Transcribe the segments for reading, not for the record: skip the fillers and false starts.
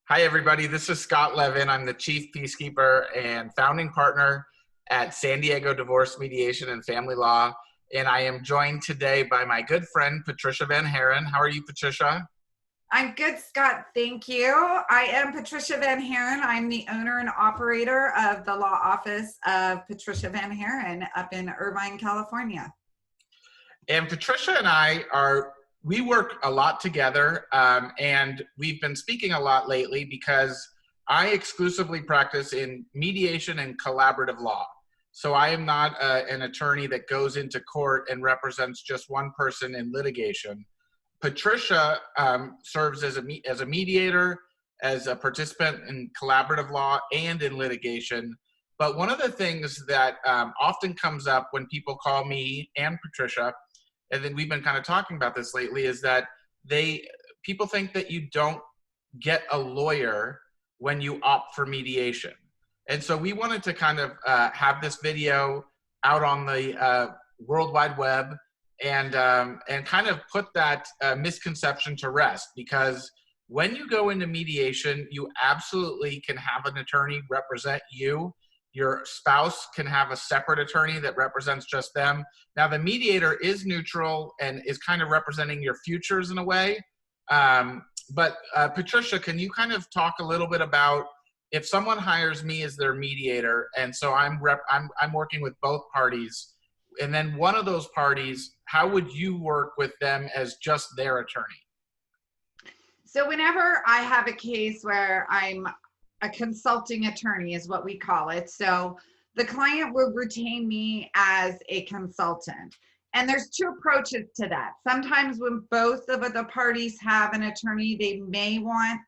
Hi, everybody. This is Scott Levin. I'm the Chief Peacekeeper and founding partner at San Diego Divorce Mediation and Family Law. And I am joined today by my good friend, Patricia Van Haren. How are you, Patricia? I'm good, Scott. Thank you. I am Patricia Van Haren. I'm the owner and operator of the law office of Patricia Van Haren up in Irvine, California. And Patricia and we work a lot together, and we've been speaking a lot lately because I exclusively practice in mediation and collaborative law. So I am not an attorney that goes into court and represents just one person in litigation. Patricia serves as a mediator, as a participant in collaborative law and in litigation. But one of the things that often comes up when people call me and Patricia, and then we've been kind of talking about this lately, is that people think that you don't get a lawyer when you opt for mediation. And so we wanted to kind of have this video out on the World Wide Web and kind of put that misconception to rest, because when you go into mediation, you absolutely can have an attorney represent you. Your spouse can have a separate attorney that represents just them. Now, the mediator is neutral and is kind of representing your futures in a way. But Patricia, can you kind of talk a little bit about if someone hires me as their mediator, and so I'm working with both parties, and then one of those parties, how would you work with them as just their attorney? So whenever I have a case where I'm a consulting attorney is what we call it. So the client will retain me as a consultant. And there's two approaches to that. Sometimes when both of the parties have an attorney, they may want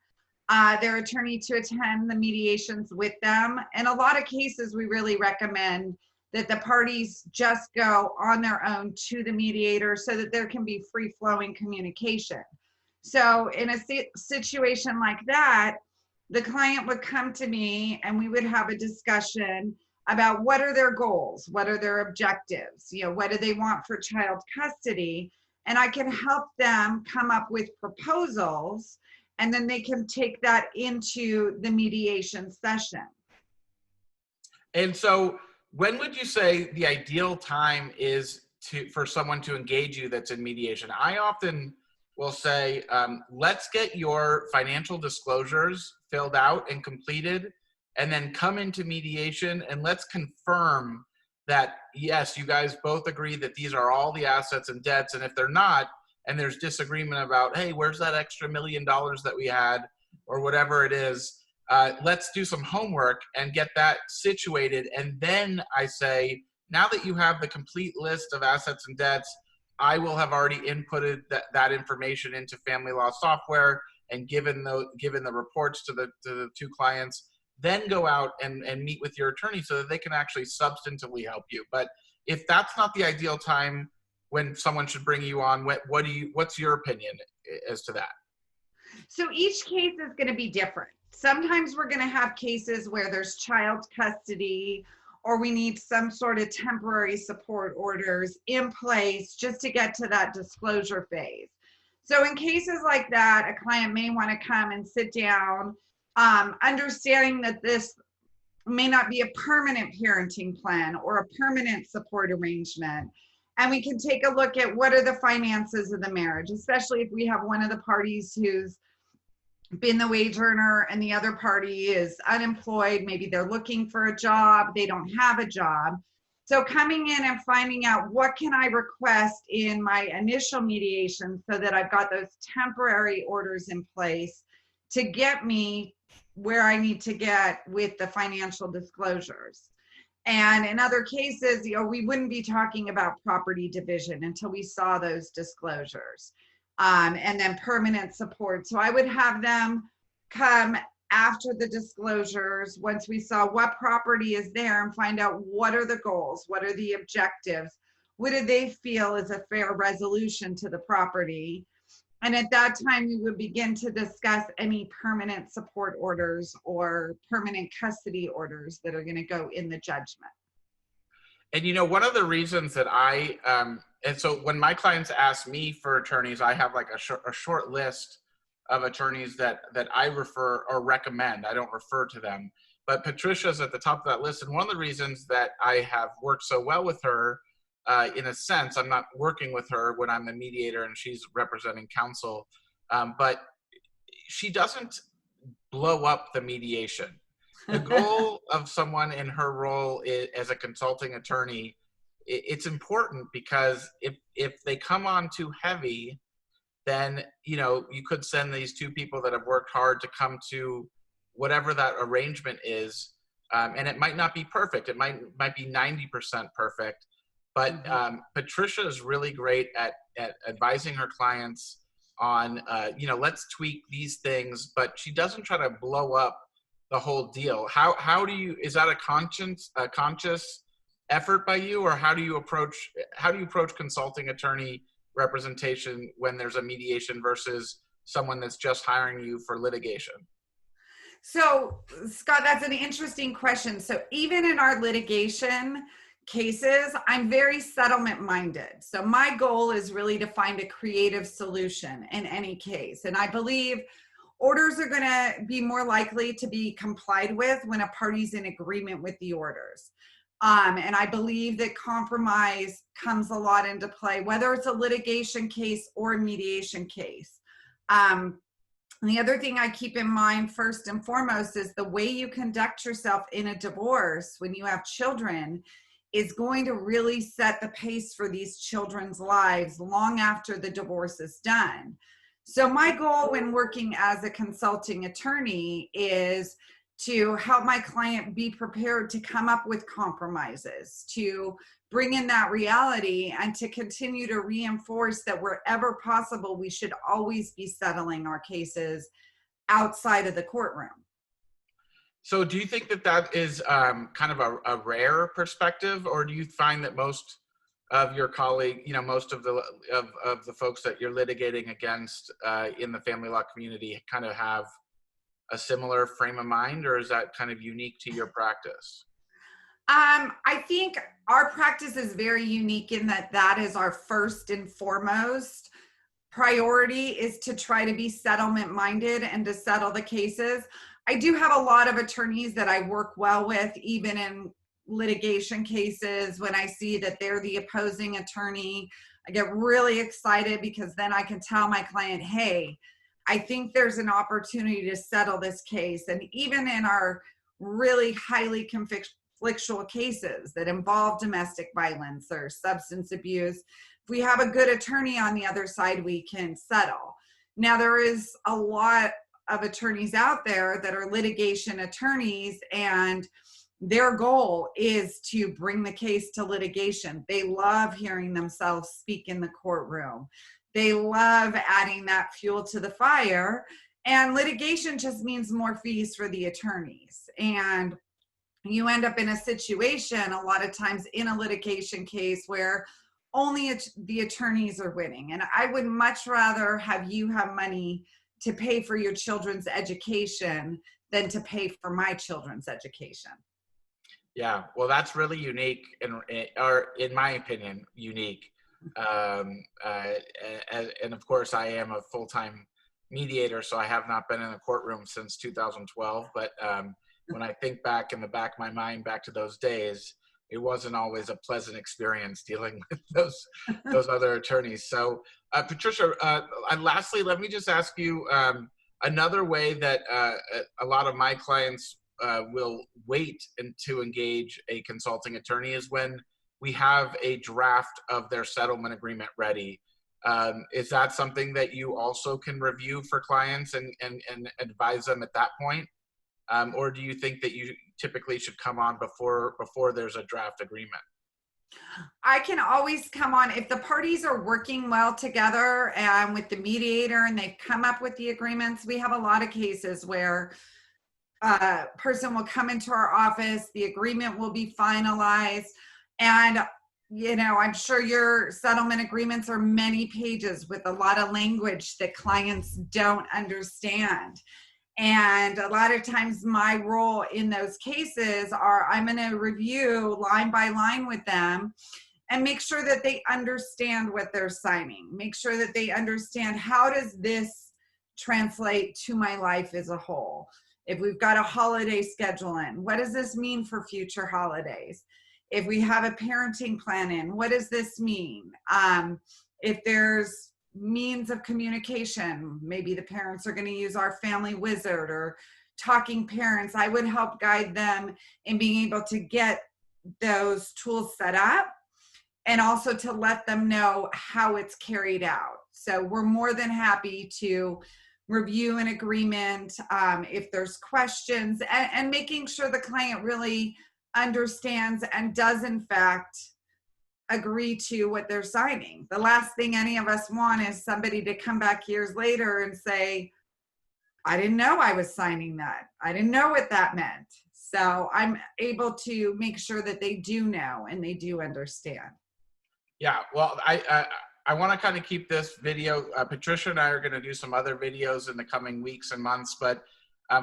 their attorney to attend the mediations with them. In a lot of cases, we really recommend that the parties just go on their own to the mediator so that there can be free-flowing communication. So in a situation like that, the client would come to me and we would have a discussion about what are their goals, what are their objectives, what do they want for child custody, and I can help them come up with proposals, and then they can take that into the mediation session. And so when would you say the ideal time is for someone to engage you that's in mediation? I often will say, let's get your financial disclosures filled out and completed, and then come into mediation and let's confirm that, yes, you guys both agree that these are all the assets and debts, and if they're not, and there's disagreement about, hey, where's that extra $1 million that we had, or whatever it is, let's do some homework and get that situated. And then I say, now that you have the complete list of assets and debts, I will have already inputted that information into family law software and given the reports to the two clients, then go out and meet with your attorney so that they can actually substantively help you. But if that's not the ideal time when someone should bring you on, what's your opinion as to that? So each case is going to be different. Sometimes we're going to have cases where there's child custody, or we need some sort of temporary support orders in place just to get to that disclosure phase. So in cases like that, a client may want to come and sit down, understanding that this may not be a permanent parenting plan or a permanent support arrangement. And we can take a look at what are the finances of the marriage, especially if we have one of the parties who's been the wage earner and the other party is unemployed. Maybe they're looking for a job, they don't have a job. So coming in and finding out what can I request in my initial mediation so that I've got those temporary orders in place to get me where I need to get with the financial disclosures. And in other cases, we wouldn't be talking about property division until we saw those disclosures. And then permanent support. So I would have them come after the disclosures once we saw what property is there and find out what are the goals, what are the objectives, what do they feel is a fair resolution to the property. And at that time, we would begin to discuss any permanent support orders or permanent custody orders that are going to go in the judgment. And one of the reasons that and so when my clients ask me for attorneys, I have like a short list of attorneys that I refer or recommend. I don't refer to them, but Patricia's at the top of that list. And one of the reasons that I have worked so well with her, in a sense, I'm not working with her when I'm the mediator and she's representing counsel, but she doesn't blow up the mediation. The goal of someone in her role as a consulting attorney, it's important because if they come on too heavy, then you could send these two people that have worked hard to come to whatever that arrangement is, and it might not be perfect. It might be 90% perfect, but Patricia is really great at advising her clients on let's tweak these things, but she doesn't try to blow up the whole deal. How do you, is that a conscious effort by you, or how do you approach consulting attorney representation when there's a mediation versus someone that's just hiring you for litigation? So, Scott, that's an interesting question. So even in our litigation cases, I'm very settlement minded. So my goal is really to find a creative solution in any case. And I believe orders are going to be more likely to be complied with when a party's in agreement with the orders. And I believe that compromise comes a lot into play, whether it's a litigation case or a mediation case. The other thing I keep in mind first and foremost is the way you conduct yourself in a divorce when you have children is going to really set the pace for these children's lives long after the divorce is done. So my goal when working as a consulting attorney is to help my client be prepared to come up with compromises, to bring in that reality, and to continue to reinforce that wherever possible, we should always be settling our cases outside of the courtroom. So do you think that is kind of a rare perspective, or do you find that most of your colleague, most of the folks that you're litigating against in the family law community kind of have a similar frame of mind, or is that kind of unique to your practice? I think our practice is very unique in that is our first and foremost priority, is to try to be settlement minded and to settle the cases. I do have a lot of attorneys that I work well with, even in litigation cases. When I see that they're the opposing attorney, I get really excited because then I can tell my client, hey, I think there's an opportunity to settle this case. And even in our really highly conflictual cases that involve domestic violence or substance abuse, if we have a good attorney on the other side, we can settle. Now, there is a lot of attorneys out there that are litigation attorneys, and their goal is to bring the case to litigation. They love hearing themselves speak in the courtroom. They love adding that fuel to the fire, and litigation just means more fees for the attorneys. And you end up in a situation a lot of times in a litigation case where only the attorneys are winning. And I would much rather have you have money to pay for your children's education than to pay for my children's education. Yeah, well, that's really unique, or in my opinion, unique. And of course, I am a full-time mediator, so I have not been in a courtroom since 2012. But when I think back in the back of my mind, back to those days, it wasn't always a pleasant experience dealing with those other attorneys. So, Patricia, lastly, let me just ask you another way that a lot of my clients will wait to engage a consulting attorney is when we have a draft of their settlement agreement ready. Is that something that you also can review for clients and advise them at that point? Or do you think that you typically should come on before there's a draft agreement? I can always come on if the parties are working well together and with the mediator and they've come up with the agreements. We have a lot of cases where a person will come into our office, the agreement will be finalized, and I'm sure your settlement agreements are many pages with a lot of language that clients don't understand. And a lot of times my role in those cases I'm going to review line by line with them and make sure that they understand what they're signing. Make sure that they understand, how does this translate to my life as a whole? If we've got a holiday schedule in, what does this mean for future holidays? If we have a parenting plan in, what does this mean? If there's means of communication, maybe the parents are going to use our family wizard or talking parents, I would help guide them in being able to get those tools set up and also to let them know how it's carried out. So we're more than happy to review an agreement if there's questions, and making sure the client really understands and does in fact agree to what they're signing. The last thing any of us want is somebody to come back years later and say, I didn't know I was signing that. I didn't know what that meant. So I'm able to make sure that they do know and they do understand. Yeah, well, I want to kind of keep this video. Patricia and I are going to do some other videos in the coming weeks and months, but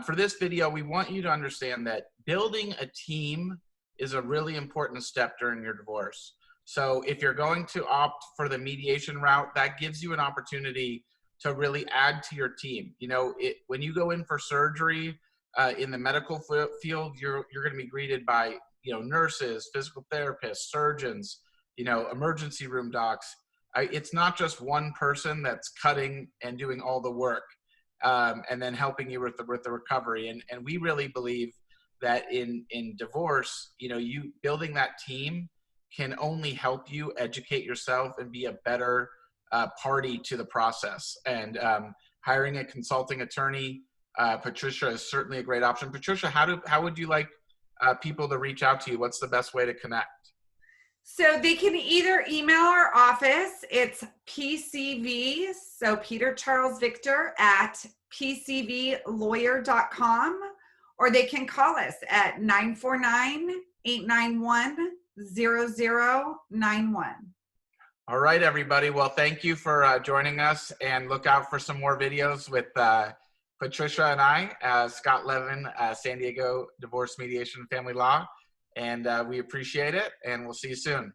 for this video, we want you to understand that building a team is a really important step during your divorce. So if you're going to opt for the mediation route, that gives you an opportunity to really add to your team. You know, when you go in for surgery in the medical field, you're going to be greeted by, you know, nurses, physical therapists, surgeons, you know, emergency room docs. It's not just one person that's cutting and doing all the work and then helping you with the recovery. And we really believe that in divorce, you know, you building that team can only help you educate yourself and be a better party to the process. And hiring a consulting attorney, Patricia, is certainly a great option. Patricia, how would you like people to reach out to you? What's the best way to connect? So they can either email our office, it's PCV, so Peter Charles Victor at PCVlawyer.com, or they can call us at 949-891-0091. All right, everybody. Well, thank you for joining us, and look out for some more videos with Patricia and I, Scott Levin, San Diego Divorce Mediation and Family Law. And we appreciate it, and we'll see you soon.